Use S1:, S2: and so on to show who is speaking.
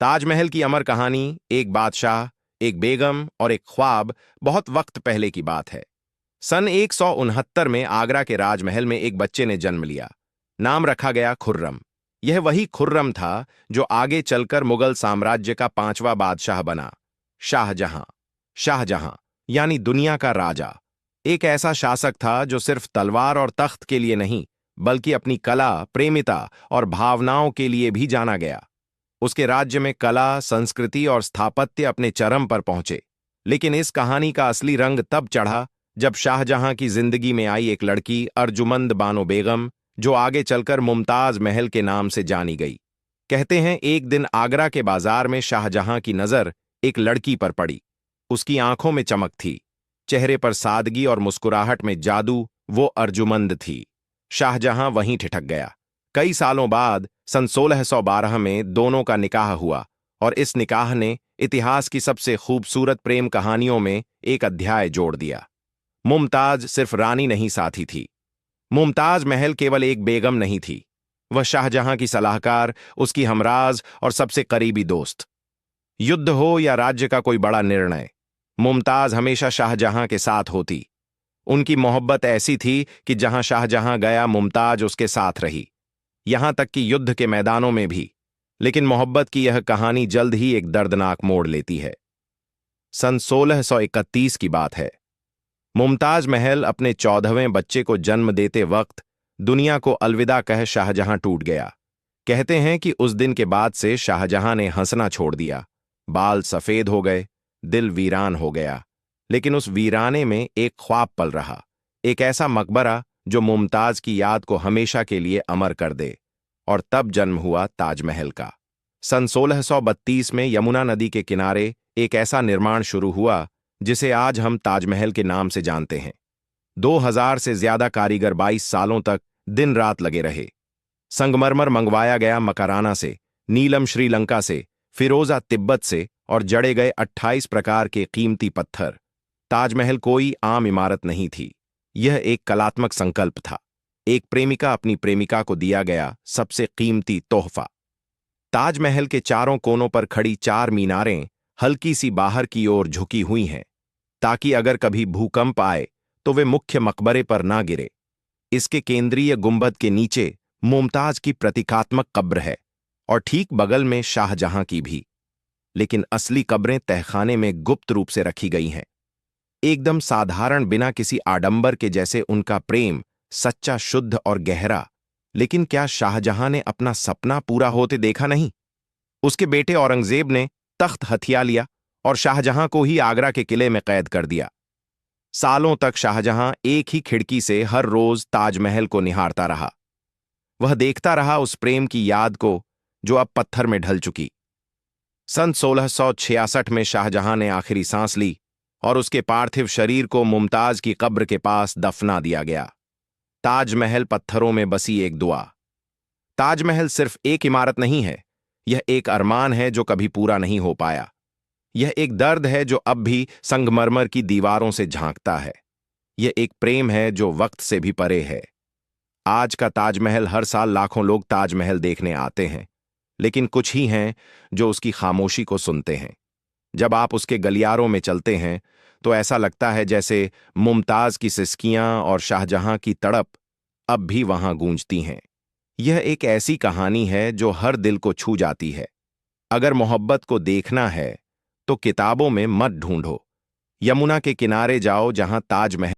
S1: ताजमहल की अमर कहानी एक बादशाह, एक बेगम और एक ख्वाब बहुत वक्त पहले की बात है। सन 169 में आगरा के राजमहल में एक बच्चे ने जन्म लिया। नाम रखा गया खुर्रम। यह वही खुर्रम था जो आगे चलकर मुगल साम्राज्य का 5वां बादशाह बना। शाहजहां। शाहजहां यानी दुनिया का राजा। एक ऐसा शासक था जो सिर्फ तलवार और तख्त के लिए नहीं, बल्कि अपनी कला, प्रेमिता और भावनाओं के लिए भी जाना गया। उसके राज्य में कला, संस्कृति और स्थापत्य अपने चरम पर पहुंचे। लेकिन इस कहानी का असली रंग तब चढ़ा जब शाहजहां की जिंदगी में आई एक लड़की, अर्जुमंद बानो बेगम, जो आगे चलकर मुमताज महल के नाम से जानी गई। कहते हैं एक दिन आगरा के बाजार में शाहजहां की नजर एक लड़की पर पड़ी। उसकी आंखों में चमक थी, चेहरे पर सादगी और मुस्कुराहट में जादू। वो अर्जुमंद थी। शाहजहां वहीं ठिठक गया। कई सालों बाद सन 1612 में दोनों का निकाह हुआ और इस निकाह ने इतिहास की सबसे खूबसूरत प्रेम कहानियों में एक अध्याय जोड़ दिया। मुमताज सिर्फ रानी नहीं, साथी थी। मुमताज महल केवल एक बेगम नहीं थी, वह शाहजहां की सलाहकार, उसकी हमराज और सबसे करीबी दोस्त। युद्ध हो या राज्य का कोई बड़ा निर्णय, मुमताज हमेशा शाहजहां के साथ होती। उनकी मोहब्बत ऐसी थी कि जहां शाहजहां गया, मुमताज उसके साथ रही, यहां तक कि युद्ध के मैदानों में भी। लेकिन मोहब्बत की यह कहानी जल्द ही एक दर्दनाक मोड़ लेती है। सन 1631 की बात है। मुमताज महल अपने 14वें बच्चे को जन्म देते वक्त दुनिया को अलविदा कह शाहजहां टूट गया। कहते हैं कि उस दिन के बाद से शाहजहां ने हंसना छोड़ दिया। बाल सफेद हो गए, दिल वीरान हो गया। लेकिन उस वीराने में एक ख्वाब पल रहा, एक ऐसा मकबरा जो मुमताज की याद को हमेशा के लिए अमर कर दे। और तब जन्म हुआ ताजमहल का। सन 1632 में यमुना नदी के किनारे एक ऐसा निर्माण शुरू हुआ जिसे आज हम ताजमहल के नाम से जानते हैं। 2000 से ज्यादा कारीगर 22 सालों तक दिन रात लगे रहे। संगमरमर मंगवाया गया मकराना से, नीलम श्रीलंका से, फिरोजा तिब्बत से और जड़े गए 28 प्रकार के कीमती पत्थर। ताजमहल कोई आम इमारत नहीं थी, यह एक कलात्मक संकल्प था। एक प्रेमिका अपनी प्रेमिका को दिया गया सबसे कीमती तोहफा। ताजमहल के चारों कोनों पर खड़ी 4 मीनारें हल्की सी बाहर की ओर झुकी हुई हैं, ताकि अगर कभी भूकंप आए तो वे मुख्य मकबरे पर ना गिरे। इसके केंद्रीय गुंबद के नीचे मुमताज की प्रतीकात्मक कब्र है और ठीक बगल में शाहजहां की भी। लेकिन असली कब्रें तहखाने में गुप्त रूप से रखी गई हैं। एकदम साधारण, बिना किसी आडंबर के, जैसे उनका प्रेम सच्चा, शुद्ध और गहरा। लेकिन क्या शाहजहां ने अपना सपना पूरा होते देखा नहीं? उसके बेटे औरंगजेब ने तख्त हथिया लिया और शाहजहां को ही आगरा के किले में कैद कर दिया। सालों तक शाहजहां एक ही खिड़की से हर रोज ताजमहल को निहारता रहा। वह देखता रहा उस प्रेम की याद को जो अब पत्थर में ढल चुकी। सन 1666 में शाहजहां ने आखिरी सांस ली और उसके पार्थिव शरीर को मुमताज की कब्र के पास दफना दिया गया। ताजमहल पत्थरों में बसी एक दुआ। ताजमहल सिर्फ एक इमारत नहीं है, यह एक अरमान है जो कभी पूरा नहीं हो पाया। यह एक दर्द है जो अब भी संगमरमर की दीवारों से झांकता है। यह एक प्रेम है जो वक्त से भी परे है। आज का ताजमहल, हर साल लाखों लोग ताजमहल देखने आते हैं, लेकिन कुछ ही हैं जो उसकी खामोशी को सुनते हैं। जब आप उसके गलियारों में चलते हैं तो ऐसा लगता है जैसे मुमताज की सिसकियां और शाहजहां की तड़प अब भी वहां गूंजती हैं। यह एक ऐसी कहानी है जो हर दिल को छू जाती है। अगर मोहब्बत को देखना है तो किताबों में मत ढूंढो, यमुना के किनारे जाओ जहां ताजमहल